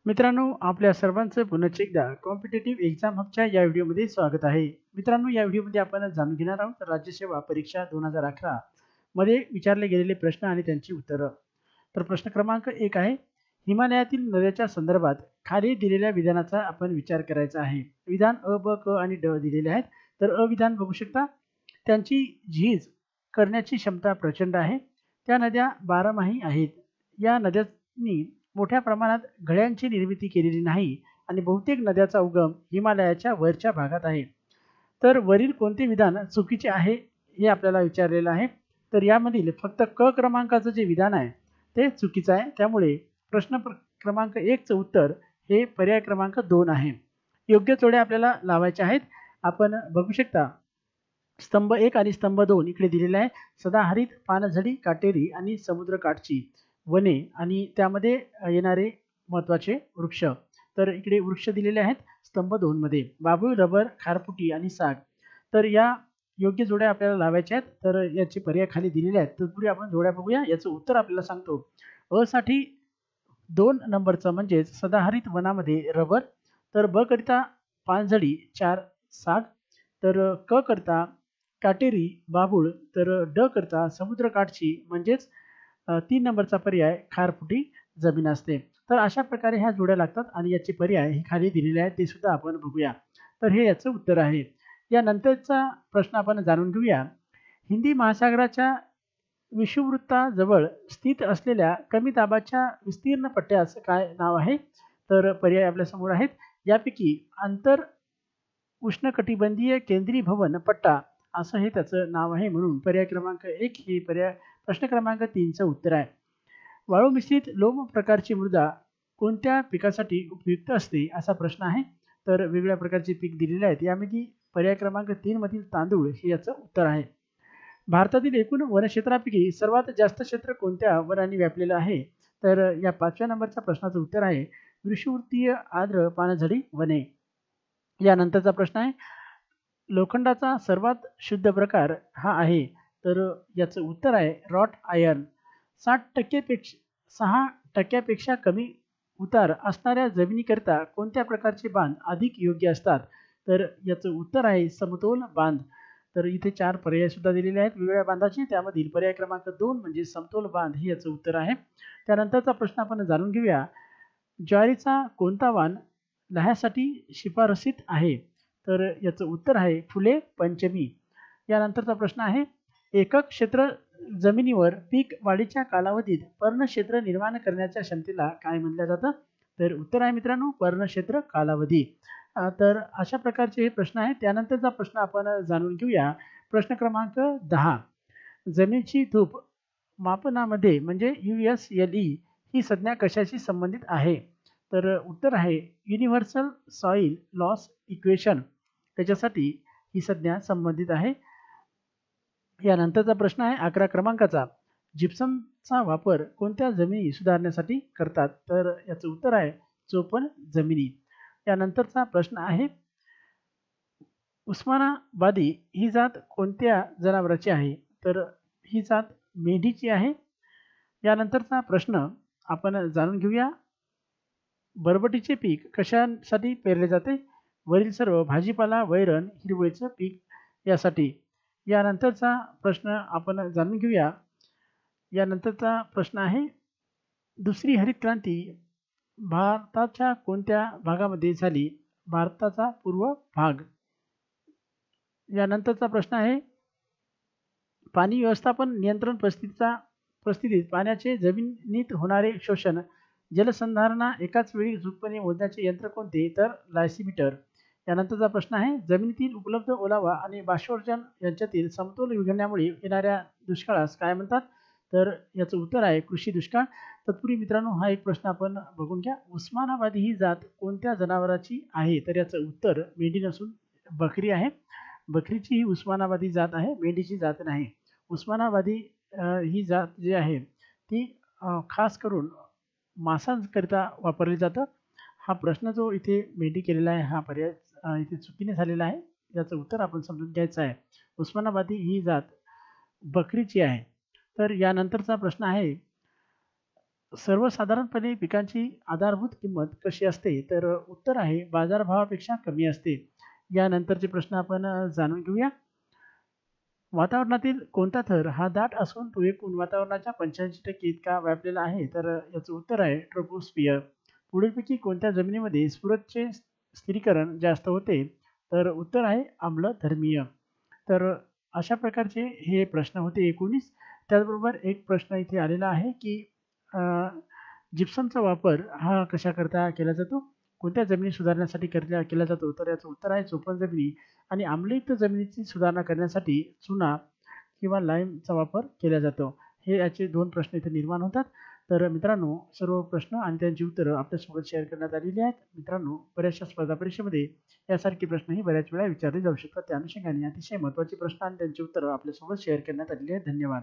मित्रांनो, आपल्या सर्वांचं पुन्हा एकदा कॉम्पिटिटिव्ह एक्झाम हबच्या या व्हिडिओमध्ये स्वागत आहे. मित्रांनो, या व्हिडिओमध्ये आपण जाणून घेणार आहोत राज्यसेवा परीक्षा 2011 मध्ये विचारले गेलेले प्रश्न आणि त्यांची उत्तरं. तर प्रश्न क्रमांक 1 आहे, हिमालयातील नद्याच्या संदर्भात खाली दिलेल्या विधानाचा आपण विचार करायचा आहे. विधान अ, ब, क आणि ड दिलेले आहेत. तर अ विधान बघू शकता, त्यांची झीज करण्याची क्षमता प्रचंड आहे. त्या नद्या बारमाही आहेत. या नद्यांनी मोठ्या प्रमाणात गळ्यांची निर्मिती केलेली नाही आणि बहुतेक नद्याचा उगम हिमालयाच्या वरच्या भागात आहे. तर वरील कोणते विधान चुकीचे आहे हे आपल्याला विचारलेलं आहे. तर यामधील फक्त क क्रमांकाचं जे विधान आहे ते चुकीचं आहे. त्यामुळे क्रमांक 1 चं उत्तर हे पर्याय क्रमांक 2 आहे. योग्य जोड्या आपल्याला लावायच्या आहेत. आपण बघू शकता, स्तंभ 1 आणि स्तंभ 2 इकडे दिलेले आहे. सदाहरित, पानझडी, काटेरी आणि समुद्रकाठची वने आणि त्यामध्ये येणारे महत्त्वाचे वृक्ष. तर इकडे वृक्ष दिलेले आहेत स्तंभ 2 मध्ये. बाभूळ, रबर, खारफुटी आणि साग. तर या योग्य जोड्या आपल्याला लावायच्या आहेत. तर याचे पर्याय खाली दिलेले आहेत. तत्पूर्वी आपण जोड्या बघूया. याचं उत्तर आपल्याला सांगतो. अ साठी 2 नंबरचं म्हणजेच सदाहरित वनामध्ये रबर. तर ब करिता पानझडी, 4 साग. तर क करता काटेरी, बाभूळ. तर ड करता समुद्रकाठची म्हणजेच 3 नंबरचा पर्याय खारफुटी जमीन असते. तर अशा प्रकारे ह्या जोड्या लागतात आणि याचे पर्याय हे खाली दिलेले आहेत, ते सुद्धा आपण बघूया. तर हे याचं उत्तर आहे. यानंतरचा प्रश्न आपण जाणून घेऊया. हिंदी महासागराच्या विषुववृत्ताजवळ स्थित असलेल्या कमी दाबाच्या विस्तीर्ण पट्ट्यास काय नाव आहे? तर पर्याय आपल्यासमोर आहेत. यापैकी आंतर उष्णकटिबंधीय केंद्रीय भवन पट्टा असं हे त्याचं नाव आहे. म्हणून पर्याय क्रमांक 1 हे प्रश्न क्रमांक 3 चं उत्तर आहे. वाळू मिश्रित लोम प्रकारची मृदा कोणत्या पिकासाठी उपयुक्त असते असा प्रश्न आहे. तर वेगवेगळ्या प्रकारचे पीक दिलेले आहेत. यामध्ये पर्याय क्रमांक 3 मधील तांदूळ हे याचं उत्तर आहे. भारतातील एकूण वनक्षेत्रापैकी सर्वात जास्त क्षेत्र कोणत्या वनांनी व्यापलेलं आहे? तर या 5व्या नंबरच्या प्रश्नाचं उत्तर आहे विषुववृत्तीय आर्द्र पानझडी वने. यानंतरचा प्रश्न आहे, लोखंडाचा सर्वात शुद्ध प्रकार हा आहे. तर याचं उत्तर आहे रॉट आयर्न. 6% कमी उतार असणाऱ्या जमिनीकरिता कोणत्या प्रकारचे बांध अधिक योग्य असतात? तर याचं उत्तर आहे समतोल बांध. तर इथे 4 पर्याय सुद्धा दिलेले आहेत वेगवेगळ्या बांधाचे. त्यामधील पर्याय क्रमांक 2 म्हणजे समतोल बांध हे याचं उत्तर आहे. त्यानंतरचा प्रश्न आपण जाणून घेऊया. ज्वारीचा कोणता वाण लह्यासाठी शिफारसीत आहे? तर याचं उत्तर आहे फुले पंचमी. यानंतरचा प्रश्न आहे, एकक क्षेत्र जमिनीवर पीक वाढीच्या कालावधीत पर्णक्षेत्र निर्माण करण्याच्या क्षमतेला काय म्हटलं जातं? तर उत्तर आहे मित्रांनो पर्णक्षेत्र कालावधी. तर अशा प्रकारचे हे प्रश्न आहेत. त्यानंतरचा प्रश्न आपण जाणून घेऊया. प्रश्न क्रमांक 10. जमिनीची धूप मापनामध्ये म्हणजे USLE ही संज्ञा कशाशी संबंधित आहे? तर उत्तर आहे युनिव्हर्सल सॉइल लॉस इक्वेशन. त्याच्यासाठी ही संज्ञा संबंधित आहे. यानंतरचा प्रश्न आहे 11 क्रमांकाचा. जिप्समचा वापर कोणत्या जमिनी सुधारण्यासाठी करतात? तर याचं उत्तर आहे चोपण जमिनी. यानंतरचा प्रश्न आहे, उस्मानाबादी ही जात कोणत्या जनावराची आहे? तर ही जात मेंढीची आहे. यानंतरचा प्रश्न आपण जाणून घेऊया. बरबटीचे पीक कशासाठी पेरले जाते? वरील सर्व भाजीपाला, वैरण, हिरवळीचं पीक यासाठी. यानंतरचा प्रश्न आपण जाणून घेऊया. यानंतरचा प्रश्न आहे, दुसरी हरित क्रांती भारताच्या कोणत्या भागामध्ये झाली? भारताचा पूर्व भाग. यानंतरचा प्रश्न आहे, पाणी व्यवस्थापन नियंत्रण परिस्थितीत पाण्याचे जमिनीत होणारे शोषण जलसंधारणा एकाच वेळी अचूकपणे मोजण्याचे यंत्र कोणते? तर लायसीमीटर. यानंतरचा प्रश्न आहे, जमिनीतील उपलब्ध ओलावा आणि बाष्पोर्जन यांच्यातील समतोल बिघडण्यामुळे येणाऱ्या दुष्काळास काय म्हणतात? तर याचं उत्तर आहे कृषी दुष्काळ. तत्पूर्वी मित्रांनो हा एक प्रश्न आपण बघून घ्या. उस्मानाबादी ही जात कोणत्या जनावराची आहे? तर याचं उत्तर मेंढी नसून बकरी आहे. बकरीची ही उस्मानाबादी जात आहे, मेंढीची जात नाही. उस्मानाबादी ही जात जी आहे ती खास करून मांसाकरिता वापरले जातं. हा प्रश्न जो इथे मेंढी केलेला आहे हा पर्याय इथे चुकीने झालेला आहे. याचं उत्तर आपण समजून घ्यायचं आहे. उस्मानाबादी ही जात बकरीची आहे. तर यानंतरचा प्रश्न आहे, सर्वसाधारणपणे पिकांची आधारभूत किंमत कशी असते? तर उत्तर आहे बाजारभावापेक्षा कमी असते. यानंतरचे प्रश्न आपण जाणून घेऊया. वातावरणातील कोणता थर हा दाट असून तो एकूण वातावरणाच्या 85% इतका व्यापलेला आहे? तर याचं उत्तर आहे ट्रोपोस्फियर. पुढीलपैकी कोणत्या जमिनीमध्ये स्फुरदचे स्थिरीकरण जास्त होते? तर उत्तर आहे आम्लधर्मीय. तर अशा प्रकारचे हे प्रश्न होते 19. त्याचबरोबर एक प्रश्न इथे आलेला आहे की जिप्समचा वापर हा कशाकरता केला जातो? कोणत्या जमिनी सुधारण्यासाठी केला जातो? तर याचं उत्तर आहे चोपण जमिनी आणि आम्लयुक्त जमिनीची सुधारणा करण्यासाठी चुना किंवा लाईमचा वापर केला जातो. हे याचे 2 प्रश्न इथे निर्माण होतात. तर मित्रांनो, सर्व प्रश्न आणि त्यांची उत्तरं आपल्यासोबत शेअर करण्यात आलेली आहेत. मित्रांनो, बऱ्याचशा स्पर्धा परीक्षेमध्ये यासारखे प्रश्नही बऱ्याच वेळा विचारले जाऊ शकतात. त्या अनुषंगाने अतिशय महत्त्वाचे प्रश्न आणि त्यांची उत्तरं आपल्यासोबत शेअर करण्यात आलेली आहेत. धन्यवाद.